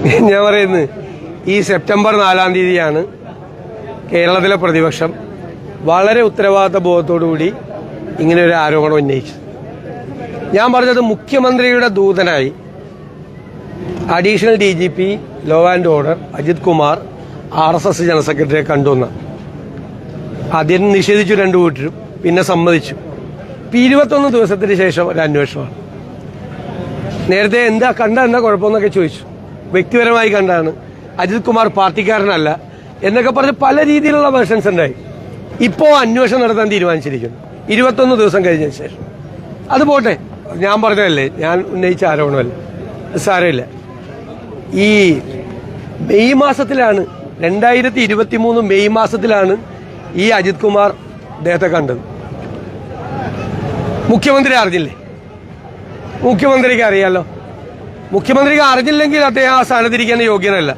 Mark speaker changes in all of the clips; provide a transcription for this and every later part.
Speaker 1: ഞാൻ പറയുന്നത് ഈ സെപ്റ്റംബർ 4-ാം തീയതിയാണ് കേരളത്തിലെ പ്രതിപക്ഷം വളരെ ഉത്തരവാദിത്ത ബോധത്തോടുകൂടി ഇങ്ങനെ ഒരു ആരോപണം ഉന്നയിച്ചത്. ഞാൻ പറഞ്ഞത് മുഖ്യമന്ത്രിയുടെ ദൂതനായി additional DGP law and order Ajith Kumar RSS general സെക്രട്ടറിയെ കണ്ടുവന്ന ആദ്യം നിഷേധിച്ചു രണ്ടു കൂട്ടരും, പിന്നെ സമ്മതിച്ചു. 21 ദിവസത്തിന് ശേഷം ഒരു അന്വേഷണമാണ്. നേരത്തെ എന്താ കുഴപ്പമെന്നൊക്കെ ചോദിച്ചു. വ്യക്തിപരമായി കണ്ടാണ്, അജിത് കുമാർ പാർട്ടിക്കാരനല്ല എന്നൊക്കെ പറഞ്ഞ് പല രീതിയിലുള്ള വേർഷൻസ് ഉണ്ടായി. ഇപ്പോൾ അന്വേഷണം നടത്താൻ തീരുമാനിച്ചിരിക്കുന്നു 21 ദിവസം കഴിഞ്ഞതിന് ശേഷം. അത് പോട്ടെ, ഞാൻ പറഞ്ഞതല്ലേ, ഞാൻ ഉന്നയിച്ച ആരോപണമല്ല, സാരമില്ല. ഈ മെയ് മാസത്തിലാണ് 2023 മെയ് മാസത്തിലാണ് ഈ അജിത് കുമാർ അദ്ദേഹത്തെ കണ്ടത്. മുഖ്യമന്ത്രി അറിഞ്ഞില്ലേ? മുഖ്യമന്ത്രിക്ക് അറിയാലോ. മുഖ്യമന്ത്രിക്ക് അറിഞ്ഞില്ലെങ്കിൽ അദ്ദേഹം ആ സ്ഥാനത്തിരിക്കാൻ യോഗ്യനല്ല.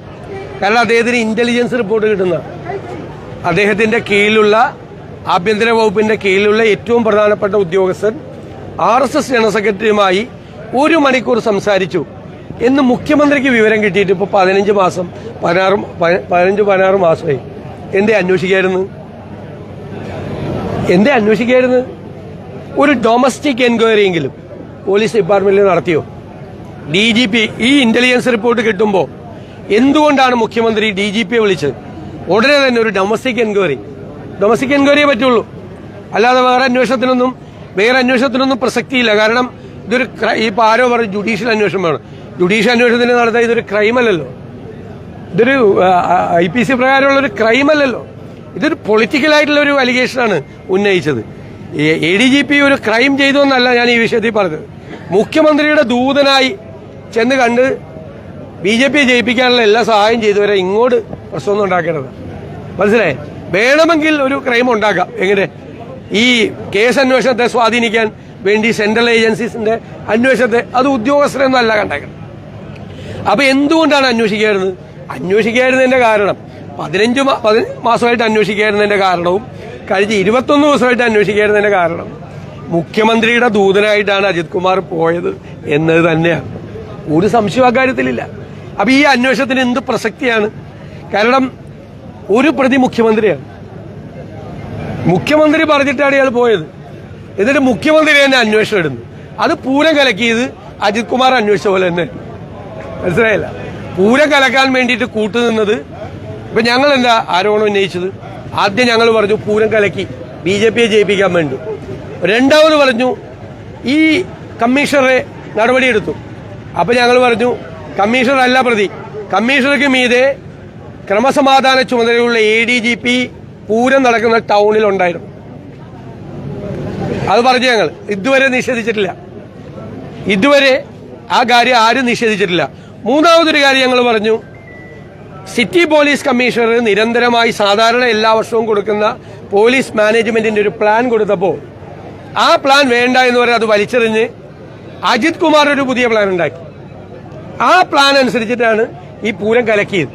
Speaker 1: കാരണം അദ്ദേഹത്തിന് ഇന്റലിജൻസ് റിപ്പോർട്ട് കിട്ടുന്ന, അദ്ദേഹത്തിന്റെ കീഴിലുള്ള ആഭ്യന്തര വകുപ്പിന്റെ കീഴിലുള്ള ഏറ്റവും പ്രധാനപ്പെട്ട ഉദ്യോഗസ്ഥൻ RSS ജനറൽ സെക്രട്ടറിയുമായി 1 മണിക്കൂർ സംസാരിച്ചു എന്ന് മുഖ്യമന്ത്രിക്ക് വിവരം കിട്ടിയിട്ട് ഇപ്പോൾ 15 മാസമായി. എന്തേ അന്വേഷിക്കായിരുന്നു? ഒരു ഡൊമസ്റ്റിക് എൻക്വയറിയെങ്കിലും പോലീസ് ഡിപ്പാർട്ട്മെന്റിൽ നടത്തിയോ? DGP ഈ ഇന്റലിജൻസ് റിപ്പോർട്ട് കിട്ടുമ്പോൾ എന്തുകൊണ്ടാണ് മുഖ്യമന്ത്രി DGPയെ വിളിച്ചത്? ഉടനെ തന്നെ ഒരു ഡൊമസ്റ്റിക് എൻക്വയറിയെ പറ്റുള്ളൂ. അല്ലാതെ വേറെ അന്വേഷണത്തിനൊന്നും പ്രസക്തിയില്ല. കാരണം ഇതൊരു ഇപ്പൊ ആരോ പറഞ്ഞു ജുഡീഷ്യൽ അന്വേഷണം വേണം. ജുഡീഷ്യൽ അന്വേഷണത്തിന് നടത്താൻ ഇതൊരു ക്രൈമല്ലല്ലോ, ഇതൊരു IPC പ്രകാരമുള്ള ഒരു ക്രൈമല്ലല്ലോ. ഇതൊരു പൊളിറ്റിക്കലായിട്ടുള്ള ഒരു അലിഗേഷനാണ് ഉന്നയിച്ചത്. ADGP ഒരു ക്രൈം ചെയ്തു എന്നല്ല ഞാൻ ഈ വിഷയത്തിൽ പറഞ്ഞത്. മുഖ്യമന്ത്രിയുടെ ദൂതനായി ചെന്ന് കണ്ട് BJPയെ ജയിപ്പിക്കാനുള്ള എല്ലാ സഹായം ചെയ്തുവരെ ഇങ്ങോട്ട് പ്രശ്നമൊന്നും ഉണ്ടാക്കേണ്ടത്. മനസ്സിലായി? വേണമെങ്കിൽ ഒരു ക്രൈം ഉണ്ടാക്കാം. എങ്ങനെ? ഈ കേസ് അന്വേഷണത്തെ സ്വാധീനിക്കാൻ വേണ്ടി സെൻട്രൽ ഏജൻസീസിന്റെ അന്വേഷണത്തെ, അത് ഉദ്യോഗസ്ഥരൊന്നും അല്ല കണ്ടേക്കണം. അപ്പൊ എന്തുകൊണ്ടാണ് അന്വേഷിക്കാതിരുന്നതിന്റെ കാരണം 15 മാസമായിട്ട് അന്വേഷിക്കാതിരുന്നതിന്റെ കാരണവും കഴിഞ്ഞ 21 ദിവസമായിട്ട് അന്വേഷിക്കാതിരുന്നതിന്റെ കാരണം മുഖ്യമന്ത്രിയുടെ ദൂതനായിട്ടാണ് അജിത് കുമാർ പോയത് എന്നത് തന്നെയാണ്. ഒരു സംശയം അക്കാര്യത്തിലില്ല. അപ്പൊ ഈ അന്വേഷണത്തിന് എന്ത് പ്രസക്തിയാണ്? കാരണം ഒരു പ്രതി മുഖ്യമന്ത്രിയാണ്. മുഖ്യമന്ത്രി പറഞ്ഞിട്ടാണ് ഇയാൾ പോയത്. എന്നിട്ട് മുഖ്യമന്ത്രി തന്നെ അന്വേഷണം ഇടുന്നു. അത് പൂരം കലക്കിയത് അജിത് കുമാർ അന്വേഷിച്ച പോലെ തന്നെ. മനസ്സിലായില്ല? പൂരം കലക്കാൻ വേണ്ടിയിട്ട് കൂട്ടുനിന്നത്. ഇപ്പൊ ഞങ്ങൾ എന്താ ആരോപണം ഉന്നയിച്ചത്? ആദ്യം ഞങ്ങൾ പറഞ്ഞു പൂരം കലക്കി BJPയെ ജയിപ്പിക്കാൻ വേണ്ടി. രണ്ടാമത് പറഞ്ഞു ഈ കമ്മീഷണറെ നടപടിയെടുത്തു. അപ്പൊ ഞങ്ങൾ പറഞ്ഞു കമ്മീഷണർ അല്ല പ്രതി, കമ്മീഷണർക്ക് മീതെ ക്രമസമാധാന ചുമതലയുള്ള ADGP പൂരം നടക്കുന്ന ടൗണിൽ ഉണ്ടായിരുന്നു. അത് പറഞ്ഞു ഞങ്ങൾ. ഇതുവരെ നിഷേധിച്ചിട്ടില്ല. ഇതുവരെ ആ കാര്യം ആരും നിഷേധിച്ചിട്ടില്ല. മൂന്നാമതൊരു കാര്യം ഞങ്ങൾ പറഞ്ഞു, സിറ്റി പോലീസ് കമ്മീഷണർ നിരന്തരമായി സാധാരണ എല്ലാ വർഷവും കൊടുക്കുന്ന പോലീസ് മാനേജ്മെന്റിന്റെ ഒരു പ്ലാൻ കൊടുത്തപ്പോൾ ആ പ്ലാൻ വേണ്ട എന്ന് പറഞ്ഞ് അത് വലിച്ചെറിഞ്ഞ് അജിത് കുമാർ ഒരു പുതിയ പ്ലാൻ ഉണ്ടാക്കി. ആ പ്ലാൻ അനുസരിച്ചിട്ടാണ് ഈ പൂരം കലക്കിയത്.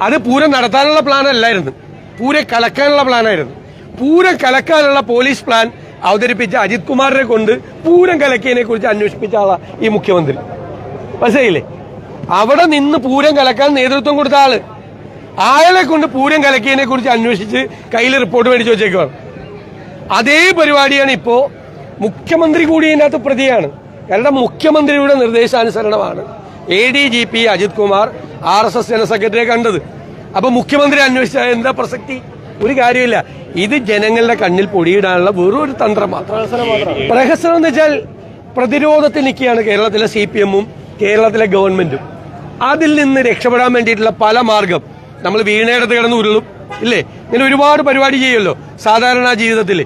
Speaker 1: അത് പൂരം നടത്താനുള്ള പ്ലാൻ അല്ലായിരുന്നു, പൂരം കലക്കാനുള്ള പ്ലാനായിരുന്നു. പൂരം കലക്കാനുള്ള പോലീസ് പ്ലാൻ അവതരിപ്പിച്ച അജിത് കുമാറിനെ കൊണ്ട് പൂരം കലക്കിയതിനെ കുറിച്ച് അന്വേഷിപ്പിച്ച ആളാ ഈ മുഖ്യമന്ത്രി. മനസ്സിലായില്ലേ? അവിടെ നിന്ന് പൂരം കലക്കാൻ നേതൃത്വം കൊടുത്ത ആള്, അയാളെ കൊണ്ട് പൂരം കലക്കിയതിനെ കുറിച്ച് അന്വേഷിച്ച് കയ്യിൽ റിപ്പോർട്ട് മേടിച്ചു വെച്ചേക്കുവാണ്. അതേ പരിപാടിയാണ് ഇപ്പോ. മുഖ്യമന്ത്രി കൂടി ഇതിനകത്ത് പ്രതിയാണ്. കാരണം മുഖ്യമന്ത്രിയുടെ നിർദ്ദേശാനുസരണമാണ് ADGP Ajith Kumar RSS general സെക്രട്ടറിയെ കണ്ടത്. അപ്പൊ മുഖ്യമന്ത്രി അന്വേഷിച്ചാൽ എന്താ പ്രസക്തി? ഒരു കാര്യമില്ല. ഇത് ജനങ്ങളുടെ കണ്ണിൽ പൊടിയിടാനുള്ള വെറൊരു തന്ത്രം മാത്രം. പ്രഹസനം എന്ന് വെച്ചാൽ പ്രതിരോധത്തിൽ നിൽക്കുകയാണ് കേരളത്തിലെ CPM-ഉം കേരളത്തിലെ ഗവൺമെന്റും. അതിൽ നിന്ന് രക്ഷപ്പെടാൻ വേണ്ടിയിട്ടുള്ള പല മാർഗം. നമ്മൾ വീണയിടത്ത് കിടന്ന് ഉരുളും, ഇല്ലേ? ഇങ്ങനെ ഒരുപാട് പരിപാടി ചെയ്യുമല്ലോ സാധാരണ ജീവിതത്തിൽ.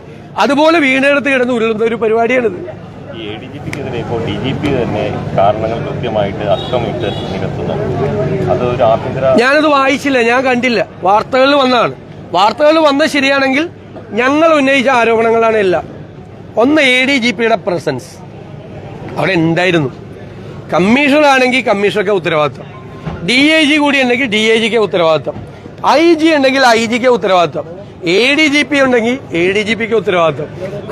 Speaker 1: അതുപോലെ വീണയിടത്ത് കിടന്ന് ഉരുളുന്ന ഒരു പരിപാടിയാണിത്.
Speaker 2: ADGPക്കെതിരെ ഇപ്പോൾ DGP തന്നെ കാരണങ്ങൾ കൃത്യമായിട്ട് അക്കമിട്ട് നിരത്തുന്നു. അതൊരു ആഭ്യന്തര,
Speaker 1: ഞാനത് വായിച്ചില്ല, ഞാൻ കണ്ടില്ല. വാർത്തകളിൽ വന്നതാണ്. വാർത്തകളിൽ വന്നത് ശരിയാണെങ്കിൽ ഞങ്ങൾ ഉന്നയിച്ച ആരോപണങ്ങളാണ് എല്ലാം. ഒന്ന്, ADGPയുടെ പ്രസൻസ് അവിടെ ഉണ്ടായിരുന്നു. കമ്മീഷണർ ആണെങ്കിൽ കമ്മീഷണർക്ക് ഉത്തരവാദിത്വം, DIG കൂടി ഉണ്ടെങ്കിൽ DIGക്ക് ഉത്തരവാദിത്വം, IG ഉണ്ടെങ്കിൽ IGക്ക് ഉത്തരവാദിത്വം, ADGP ഉണ്ടെങ്കിൽ ADGPക്ക് ഉത്തരവാദിത്വം.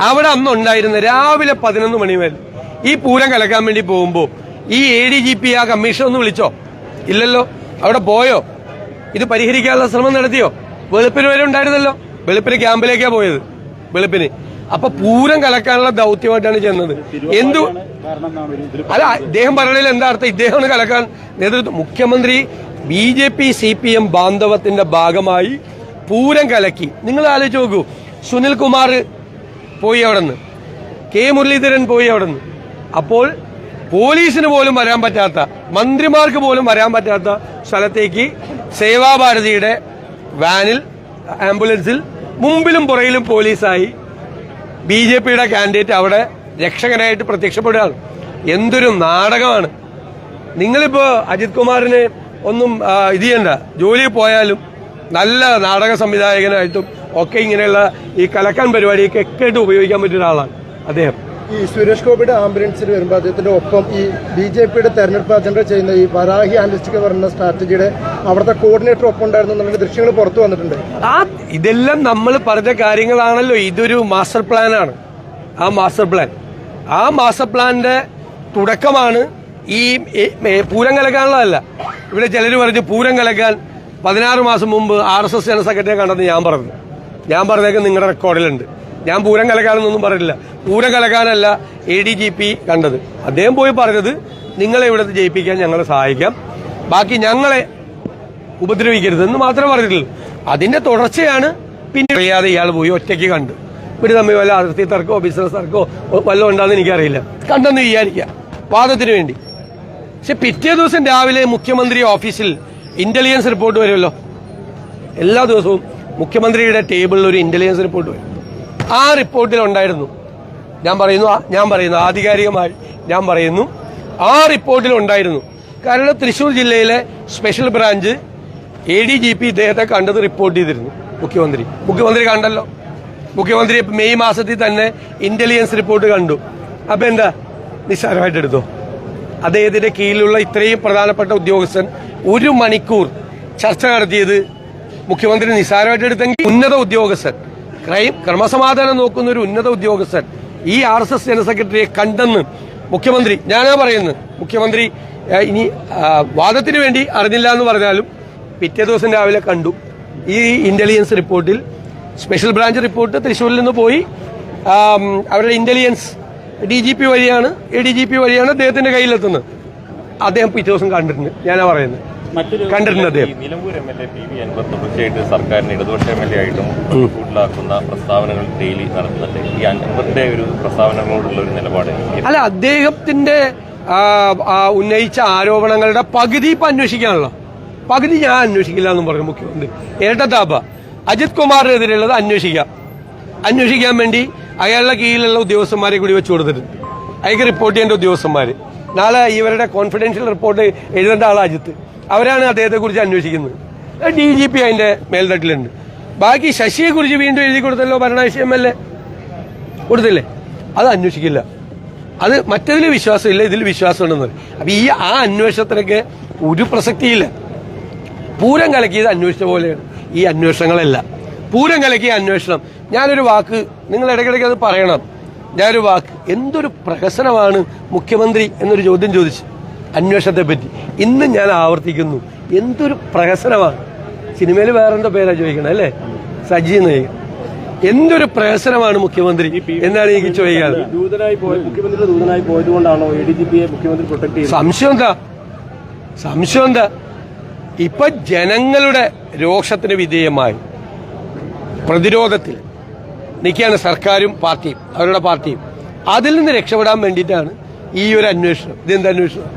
Speaker 1: അവിടെ അന്ന് ഉണ്ടായിരുന്ന രാവിലെ 11 മണി വരെ ഈ പൂരം കലക്കാൻ വേണ്ടി പോകുമ്പോൾ ഈ ADGP ആ കമ്മീഷൻ ഒന്ന് വിളിച്ചോ? ഇല്ലല്ലോ. അവിടെ പോയോ? ഇത് പരിഹരിക്കാനുള്ള ശ്രമം നടത്തിയോ? വെളുപ്പിന് വരെ ഉണ്ടായിരുന്നല്ലോ. വെളുപ്പിന് ക്യാമ്പിലേക്കാ പോയത്. വെളുപ്പിന് അപ്പൊ പൂരം കലക്കാനുള്ള ദൗത്യമായിട്ടാണ് ചെന്നത്. അല്ല, ഇദ്ദേഹം പറഞ്ഞതിൽ എന്താ അർത്ഥം? ഇദ്ദേഹമാണ് കലക്കാൻ നേതൃത്വം. മുഖ്യമന്ത്രി BJP CPM ബാന്ധവത്തിന്റെ ഭാഗമായി പൂരം കലക്കി. നിങ്ങൾ ആലോചിച്ച് നോക്കൂ, സുനിൽ കുമാർ പോയി അവിടെ നിന്ന്, കെ മുരളീധരൻ പോയി അവിടെ നിന്ന്. അപ്പോൾ പോലീസിന് പോലും വരാൻ പറ്റാത്ത, മന്ത്രിമാർക്ക് പോലും വരാൻ പറ്റാത്ത സ്ഥലത്തേക്ക് സേവാഭാരതിയുടെ വാനിൽ, ആംബുലൻസിൽ മുമ്പിലും പുറയിലും പോലീസായി BJPയുടെ കാൻഡിഡേറ്റ് അവിടെ രക്ഷകനായിട്ട് പ്രത്യക്ഷപ്പെടുകയാണ്. എന്തൊരു നാടകമാണ്! നിങ്ങളിപ്പോ അജിത് കുമാറിന് ഒന്നും ഇത് ചെയ്യണ്ട, ജോലിയിൽ പോയാലും നല്ല നാടക സംവിധായകനായിട്ടും ഒക്കെ ഇങ്ങനെയുള്ള ഈ കലക്കാൻ പരിപാടിയൊക്കെ ആയിട്ട് ഉപയോഗിക്കാൻ പറ്റിയ ഒരാളാണ് അദ്ദേഹം.
Speaker 3: ഈ സുരേഷ് ഗോപിയുടെ ആംബുലൻസിൽ വരുമ്പോൾ അദ്ദേഹത്തിന്റെ ഒപ്പം ഈ BJPയുടെ തെരഞ്ഞെടുപ്പ് അജണ്ട ചെയ്യുന്ന ഈ വരാഹി ആനലിസ്റ്റിക് പറയുന്ന സ്ട്രാറ്റജിയുടെ അവിടുത്തെ കോർഡിനേറ്റർ ഒപ്പം ഉണ്ടായിരുന്നു എന്നുള്ള ദൃശ്യങ്ങൾ പുറത്തു വന്നിട്ടുണ്ട്.
Speaker 1: ഇതെല്ലാം നമ്മൾ പറഞ്ഞ കാര്യങ്ങളാണല്ലോ. ഇതൊരു മാസ്റ്റർ പ്ലാനാണ്. ആ മാസ്റ്റർ പ്ലാനിന്റെ തുടക്കമാണ് ഈ പൂരം കലക്കാനുള്ളതല്ല. ഇവിടെ ചിലർ പറഞ്ഞു പൂരം കലക്കാൻ 16 മാസം മുമ്പ് RSS ജനറൽ സെക്രട്ടറിയെ കണ്ടെന്ന് ഞാൻ പറഞ്ഞേക്ക് നിങ്ങളുടെ റെക്കോർഡിലുണ്ട്. ഞാൻ പൂരം കലക്കാനൊന്നും പറഞ്ഞില്ല. പൂരം കലക്കാനല്ല ADGP കണ്ടത്. അദ്ദേഹം പോയി പറഞ്ഞത് നിങ്ങളെ ഇവിടുത്തെ ജയിപ്പിക്കാൻ ഞങ്ങളെ സഹായിക്കാം, ബാക്കി ഞങ്ങളെ ഉപദ്രവിക്കരുതെന്ന് മാത്രമേ പറഞ്ഞിട്ടുള്ളൂ. അതിന്റെ തുടർച്ചയാണ് പിന്നെ അറിയാതെ ഇയാൾ പോയി ഒറ്റയ്ക്ക് കണ്ടു. ഇവര് തമ്മിൽ വല്ല അതിർത്തി തർക്കമോ ബിസിനസ് തർക്കമോ വല്ലതും ഉണ്ടാകുന്ന എനിക്കറിയില്ല. കണ്ടെന്ന് വിചാരിക്കുക വാദത്തിന് വേണ്ടി. പക്ഷെ പിറ്റേ ദിവസം രാവിലെ മുഖ്യമന്ത്രി ഓഫീസിൽ ഇന്റലിജൻസ് റിപ്പോർട്ട് വരുമല്ലോ. എല്ലാ ദിവസവും മുഖ്യമന്ത്രിയുടെ ടേബിളിൽ ഒരു ഇന്റലിജൻസ് റിപ്പോർട്ട് വരും. ആ റിപ്പോർട്ടിൽ ഉണ്ടായിരുന്നു, ഞാൻ പറയുന്നു ആധികാരികമായി ഞാൻ പറയുന്നു, ആ റിപ്പോർട്ടിൽ ഉണ്ടായിരുന്നു. കാരണം തൃശൂർ ജില്ലയിലെ സ്പെഷ്യൽ ബ്രാഞ്ച് ADGP ഇദ്ദേഹത്തെ കണ്ടത് റിപ്പോർട്ട് ചെയ്തിരുന്നു. മുഖ്യമന്ത്രി കണ്ടല്ലോ. മുഖ്യമന്ത്രി മെയ് മാസത്തിൽ തന്നെ ഇന്റലിജൻസ് റിപ്പോർട്ട് കണ്ടു. അപ്പൊ എന്താ നിസ്സാരമായിട്ട് എടുത്തോ? അദ്ദേഹത്തിന്റെ കീഴിലുള്ള ഇത്രയും പ്രധാനപ്പെട്ട ഉദ്യോഗസ്ഥൻ 1 മണിക്കൂർ ചർച്ച നടത്തിയത് മുഖ്യമന്ത്രി നിസ്സാരമായിട്ട് എടുത്തെങ്കിൽ ഉന്നത ഉദ്യോഗസ്ഥൻ, ക്രമസമാധാനം നോക്കുന്ന ഒരു ഉന്നത ഉദ്യോഗസ്ഥൻ ഈ RSS ജനറൽ സെക്രട്ടറിയെ കണ്ടെന്ന് മുഖ്യമന്ത്രി, ഞാനാ പറയുന്നത്, മുഖ്യമന്ത്രി ഇനി വാദത്തിന് വേണ്ടി അറിഞ്ഞില്ല എന്ന് പറഞ്ഞാലും പിറ്റേ ദിവസം രാവിലെ കണ്ടു. ഈ ഇന്റലിജൻസ് റിപ്പോർട്ടിൽ സ്പെഷ്യൽ ബ്രാഞ്ച് റിപ്പോർട്ട് തൃശ്ശൂരിൽ നിന്ന് പോയി അവരുടെ ഇന്റലിജൻസ് ADGP വഴിയാണ് അദ്ദേഹത്തിന്റെ കയ്യിലെത്തുന്നത്. അദ്ദേഹം പിറ്റേ ദിവസം കണ്ടിട്ടുണ്ട്. ഞാനാ പറയുന്നത്, കണ്ടിട്ടുണ്ട് അദ്ദേഹം.
Speaker 2: നിലമ്പൂർ MLA PV അൻവർ തുടർച്ചയായിട്ട് സർക്കാരിന് ഇടതുപക്ഷ MLA ആയിട്ടും കൂടുതലാക്കുന്ന പ്രസ്താവനകൾ ഡെയിലി നടത്തുന്നുണ്ട്. ഈ അൻവറിന്റെ ഒരു പ്രസ്താവനകളോടുള്ള ഒരു നിലപാട്
Speaker 1: അല്ല, അദ്ദേഹത്തിന്റെ ഉന്നയിച്ച ആരോപണങ്ങളുടെ പകുതി ഇപ്പൊ അന്വേഷിക്കാനുള്ള പകുതി ഞാൻ അന്വേഷിക്കില്ല എന്നും പറഞ്ഞു മുഖ്യമന്ത്രി. ഇരട്ടത്താപ്പ. അജിത് കുമാറിനെതിരെയുള്ളത് അന്വേഷിക്കാൻ വേണ്ടി അയാളുടെ കീഴിലുള്ള ഉദ്യോഗസ്ഥന്മാരെ കൂടി വെച്ചു കൊടുത്തിട്ടുണ്ട്. അയാൾക്ക് റിപ്പോർട്ട് ചെയ്യേണ്ട ഉദ്യോഗസ്ഥന്മാര്. നാളെ ഇവരുടെ കോൺഫിഡൻഷ്യൽ റിപ്പോർട്ട് എഴുതേണ്ട ആൾ അജിത്ത്. അവരാണ് അദ്ദേഹത്തെ കുറിച്ച് അന്വേഷിക്കുന്നത്. DGP അതിന്റെ മേൽത്തട്ടിലുണ്ട്. ബാക്കി ശശിയെ കുറിച്ച് വീണ്ടും എഴുതി കൊടുത്തല്ലോ ഭരണകക്ഷി MLA, കൊടുത്തില്ലേ? അത് അന്വേഷിക്കില്ല. അത് മറ്റതിൽ വിശ്വാസമില്ല, ഇതിൽ വിശ്വാസമുണ്ടെന്ന് പറയും. അപ്പൊ ആ അന്വേഷണത്തിനൊക്കെ ഒരു പ്രസക്തിയില്ല. പൂരം കലക്കിയത് അന്വേഷിച്ച പോലെയാണ് ഈ അന്വേഷണങ്ങളല്ല. പൂരം കലക്കിയ അന്വേഷണം. ഞാനൊരു വാക്ക്, നിങ്ങൾ ഇടയ്ക്കിടയ്ക്ക് അത് പറയണം. ഞാനൊരു വാക്ക്, എന്തൊരു പ്രഹസനമാണ് മുഖ്യമന്ത്രി എന്നൊരു ചോദ്യം ചോദിച്ചു അന്വേഷണത്തെ പറ്റി. ഇന്ന് ഞാൻ ആവർത്തിക്കുന്നു, എന്തൊരു പ്രഹസനമാണ്. സിനിമയിൽ വേറെന്തോ പേരാ ചോദിക്കണം അല്ലേ, സജി എന്ന് ചോദിക്കണം. എന്തൊരു പ്രഹസനമാണ് മുഖ്യമന്ത്രി എന്നാണ് എനിക്ക് ചോദിക്കാറ്.
Speaker 3: മുഖ്യമന്ത്രി ദൂതനായി പോയതുകൊണ്ടാണോ ADGPയെ മുഖ്യമന്ത്രി പ്രൊട്ടക്ട് ചെയ്യുന്നത്?
Speaker 1: സംശയം എന്താ? ഇപ്പൊ ജനങ്ങളുടെ രോഷത്തിന് വിധേയമായി പ്രതിരോധത്തിൽ നിൽക്കുകയാണ് സർക്കാരും പാർട്ടിയും, അവരുടെ പാർട്ടിയും. അതിൽ നിന്ന് രക്ഷപ്പെടാൻ വേണ്ടിയിട്ടാണ് ഈ ഒരു അന്വേഷണം. ഇതെന്ത് അന്വേഷണം?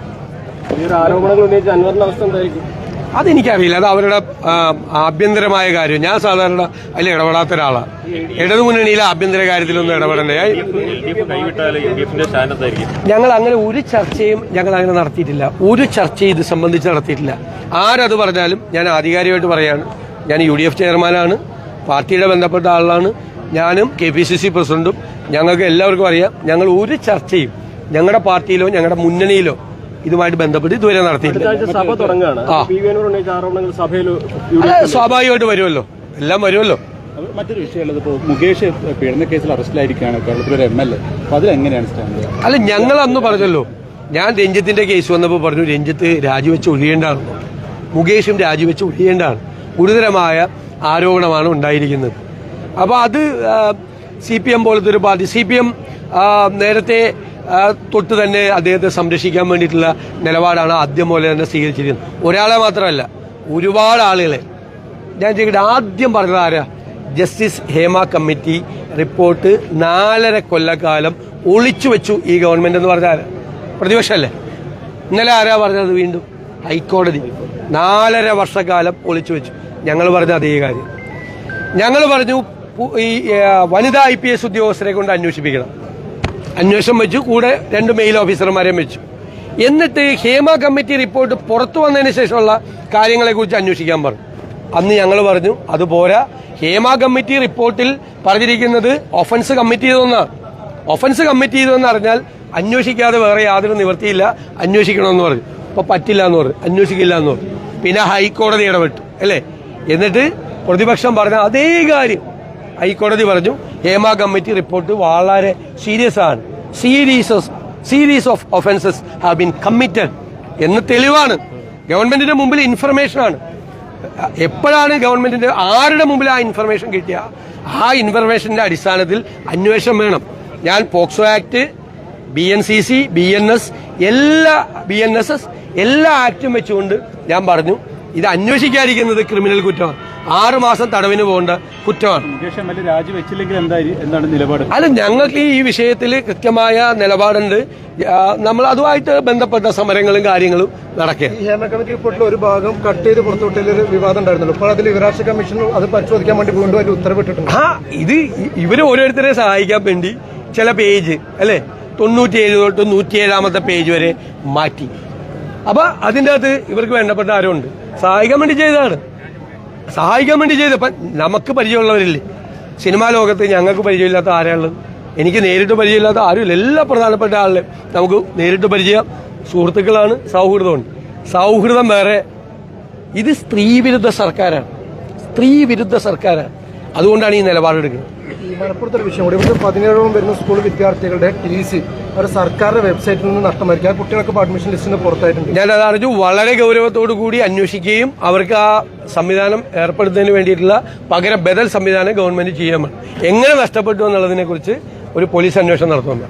Speaker 3: ആരോപണങ്ങൾ ഉന്നയിച്ച അൻവറിന്റെ അവസ്ഥ എന്തായിരിക്കും?
Speaker 1: അതെനിക്കറിയില്ല. അത് അവരുടെ ആഭ്യന്തരമായ കാര്യം. ഞാൻ സാധാരണ അതിൽ ഇടപെടാത്ത ഒരാളാണ്. ഇടതുമുന്നണിയിലെ ആഭ്യന്തര കാര്യത്തിലൊന്നും ഇടപെടണ്ടേ. ഞങ്ങൾ അങ്ങനെ ഒരു ചർച്ചയും നടത്തിയിട്ടില്ല. ഒരു ചർച്ചയും ഇത് സംബന്ധിച്ച് നടത്തിയിട്ടില്ല. ആരത് പറഞ്ഞാലും ഞാൻ ആധികാരികമായിട്ട് പറയാണ്, ഞാൻ UDF ചെയർമാനാണ്, പാർട്ടിയുടെ ബന്ധപ്പെട്ട ആളാണ്. ഞാനും KPCC പ്രസിഡന്റും. ഞങ്ങൾക്ക് എല്ലാവർക്കും അറിയാം, ഞങ്ങൾ ഒരു ചർച്ചയും ഞങ്ങളുടെ പാർട്ടിയിലോ ഞങ്ങളുടെ മുന്നണിയിലോ ഇതുമായിട്ട് ബന്ധപ്പെട്ട് ഇതുവരെ നടത്തിയിട്ടില്ല. സ്വാഭാവികമായിട്ട് വരുമല്ലോ, എല്ലാം വരുമല്ലോ.
Speaker 4: മറ്റൊരു വിഷയമുള്ളത്, ഇപ്പോൾ മുകേഷ് പീഡന കേസിൽ അറസ്റ്റിലായിരിക്കുകയാണ് കേരളത്തിലൊരു MLA. അപ്പോൾ അതിലെങ്ങനെയാണ് സ്റ്റാൻഡ്?
Speaker 1: അല്ല, ഞങ്ങൾ അന്ന് പറഞ്ഞല്ലോ, ഞാൻ രഞ്ജിത്തിന്റെ കേസ് വന്നപ്പോൾ പറഞ്ഞു രഞ്ജിത്ത് രാജിവെച്ച് ഒഴിയേണ്ടതാണ്. മുകേഷും രാജിവെച്ച് ഒഴിയേണ്ടതാണ്. ഗുരുതരമായ ആരോപണമാണ് ഉണ്ടായിരിക്കുന്നത്. അപ്പോൾ അത് CPM പോലത്തെ ഒരു പാർട്ടി, CPM നേരത്തെ തൊട്ട് തന്നെ അദ്ദേഹത്തെ സംരക്ഷിക്കാൻ വേണ്ടിയിട്ടുള്ള നിലപാടാണ് ആദ്യം പോലെ തന്നെ സ്വീകരിച്ചിരിക്കുന്നത്. ഒരാളെ മാത്രമല്ല, ഒരുപാട് ആളുകളെ. ഞാൻ ചോദിക്കട്ടെ, ആദ്യം പറഞ്ഞത് ആരാ? ജസ്റ്റിസ് ഹേമ കമ്മിറ്റി റിപ്പോർട്ട് 4.5 കൊല്ലക്കാലം ഒളിച്ചു വെച്ചു ഈ ഗവൺമെന്റ് എന്ന് പറഞ്ഞാൽ പ്രതിപക്ഷമല്ലേ? ഇന്നലെ ആരാ പറഞ്ഞത്? വീണ്ടും ഹൈക്കോടതി 4.5 വർഷക്കാലം ഒളിച്ചു വെച്ചു. ഞങ്ങൾ പറഞ്ഞ അതേ കാര്യം. ഞങ്ങൾ പറഞ്ഞു ഈ വനിതാ IPS ഉദ്യോഗസ്ഥരെ കൊണ്ട് അന്വേഷിപ്പിക്കണം. അന്വേഷണം വെച്ചു, കൂടെ 2 മെയിൽ ഓഫീസർമാരെയും വെച്ചു. എന്നിട്ട് ഹേമ കമ്മിറ്റി റിപ്പോർട്ട് പുറത്തു വന്നതിന് ശേഷമുള്ള കാര്യങ്ങളെക്കുറിച്ച് അന്വേഷിക്കാൻ പറഞ്ഞു. അന്ന് ഞങ്ങൾ പറഞ്ഞു അതുപോരാ, ഹേമ കമ്മിറ്റി റിപ്പോർട്ടിൽ പറഞ്ഞിരിക്കുന്നത് ഒഫൻസ് കമ്മിറ്റ് ചെയ്തെന്നാണ്. ഒഫൻസ് കമ്മിറ്റ് ചെയ്തെന്ന് പറഞ്ഞാൽ അന്വേഷിക്കാതെ വേറെ യാതൊരു നിവൃത്തിയില്ല, അന്വേഷിക്കണമെന്ന് പറഞ്ഞു. അപ്പോൾ പറ്റില്ല എന്ന് പറഞ്ഞു, അന്വേഷിക്കില്ല എന്ന് പറഞ്ഞു. പിന്നെ ഹൈക്കോടതി ഇടപെട്ടു അല്ലേ? എന്നിട്ട് പ്രതിപക്ഷം പറഞ്ഞ അതേ കാര്യം ഹൈക്കോടതി പറഞ്ഞു, ഹേമ കമ്മിറ്റി റിപ്പോർട്ട് വളരെ സീരിയസ് ആണ്, series of offences have been committed എന്ന് തെളിവാണ്. ഗവൺമെന്റിന്റെ മുമ്പിൽ ഇൻഫർമേഷനാണ്. എപ്പോഴാണ് ഗവൺമെന്റിന്റെ ആരുടെ മുമ്പിൽ ആ ഇൻഫർമേഷൻ കിട്ടിയ ആ ഇൻഫർമേഷന്റെ അടിസ്ഥാനത്തിൽ അന്വേഷണം വേണം. ഞാൻ പോക്സോ ആക്ട്, BNCC, BNS എല്ലാ ആക്ടും വെച്ചുകൊണ്ട് ഞാൻ പറഞ്ഞു ഇത് അന്വേഷിക്കാതിരിക്കുന്നത് ക്രിമിനൽ കുറ്റമാണ്, 6 മാസം തടവിന് പോകേണ്ട കുറ്റമാണ്.
Speaker 4: മുകേഷ് MLA രാജിവെച്ചില്ലെങ്കിൽ എന്താണ് നിലപാട്?
Speaker 1: അല്ല, ഞങ്ങൾക്ക് ഈ വിഷയത്തിൽ കൃത്യമായ നിലപാടുണ്ട്. നമ്മൾ അതുമായിട്ട് ബന്ധപ്പെട്ട സമരങ്ങളും കാര്യങ്ങളും നടക്കുകയാണ്.
Speaker 3: ഈ ഹേമ കമ്മിറ്റി റിപ്പോർട്ടിൽ ഒരു ഭാഗം കട്ട് ചെയ്ത് പുറത്തുവിട്ടതിൽ ഒരു വിവാദം ഉണ്ടായിരുന്നല്ലോ. ഇപ്പോൾ അതിൽ യുവരാഷ്ട്ര കമ്മീഷൻ അത് പരിശോധിക്കാൻ വേണ്ടി വീണ്ടും ഒരു ഉത്തരവിട്ടിട്ടുണ്ട്.
Speaker 1: ഇത് ഇവർ ഓരോരുത്തരെ സഹായിക്കാൻ വേണ്ടി ചില പേജ് അല്ലേ 97 തൊട്ട് 107ാമത്തെ പേജ് വരെ മാറ്റി. അപ്പൊ അതിൻ്റെ അകത്ത് ഇവർക്ക് വേണ്ടപ്പെട്ട ആരുണ്ട്, സഹായിക്കാൻ വേണ്ടി ചെയ്തതാണ്. ഇപ്പം നമുക്ക് പരിചയമുള്ളവരില്ലേ സിനിമാ ലോകത്ത്? ഞങ്ങൾക്ക് പരിചയമില്ലാത്ത ആരാളുള്ളത്? എനിക്ക് നേരിട്ട് പരിചയമില്ലാത്ത ആരുമില്ല. എല്ലാ പ്രധാനപ്പെട്ട ആളിലും നമുക്ക് നേരിട്ട് പരിചയം, സുഹൃത്തുക്കളാണ്, സൗഹൃദമുണ്ട്. സൗഹൃദം വേറെ. ഇത് സ്ത്രീവിരുദ്ധ സർക്കാരാണ്. അതുകൊണ്ടാണ് ഈ നിലപാടെടുക്കുന്നത്.
Speaker 3: ഈ മലപ്പുറത്തൊരു വിഷയം കൂടി, ഇവിടുത്തെ 17ഓളം വരുന്ന സ്കൂൾ വിദ്യാർത്ഥികളുടെ TC ഒരു സർക്കാരിന്റെ വെബ്സൈറ്റിൽ നിന്ന് നഷ്ടമായിരിക്കും. ആ കുട്ടികൾക്ക് അഡ്മിഷൻ ലിസ്റ്റിന് പുറത്തായിട്ടുണ്ട്.
Speaker 1: ഞാനത് അറിഞ്ഞു. വളരെ ഗൗരവത്തോടു കൂടി അന്വേഷിക്കുകയും അവർക്ക് ആ സംവിധാനം ഏർപ്പെടുത്തുന്നതിന് വേണ്ടിയിട്ടുള്ള പകരം ബദൽ സംവിധാനം ഗവൺമെന്റ് ചെയ്യാൻ വേണം. എങ്ങനെ നഷ്ടപ്പെട്ടു എന്നുള്ളതിനെ കുറിച്ച് ഒരു പോലീസ് അന്വേഷണം നടത്തുന്നുണ്ട്.